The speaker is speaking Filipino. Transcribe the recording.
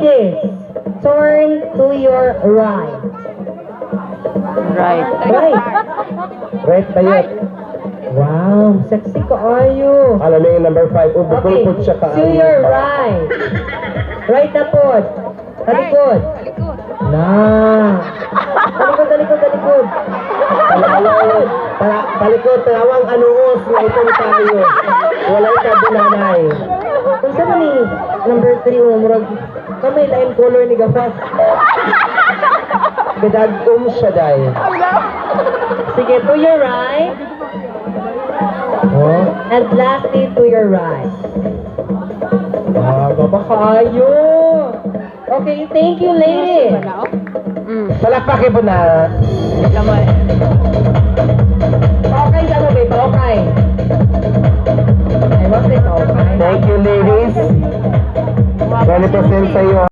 Yes. Turn to your right. Right. Right. Right ba yun? Wow, sexy ka ayo. Alam mo yung number 5, ubukol Okay, po siya ka. to your right. Right na po. Talikod. Na. Talikod. Talawang, talikod, anuos na itong tayo. Walay ka bunanay. Kung saan ni number 3 mo, murag kamay lain color ni Gafas. Gadagom siya dahil. Sige, to your right. Oh, And lastly, to your right. baba Kaayo. Okay, thank you, ladies. Palakpakin mo na. Okay, sa babe. Okay. I want this okay. Thank you, ladies. 20% sa'yo.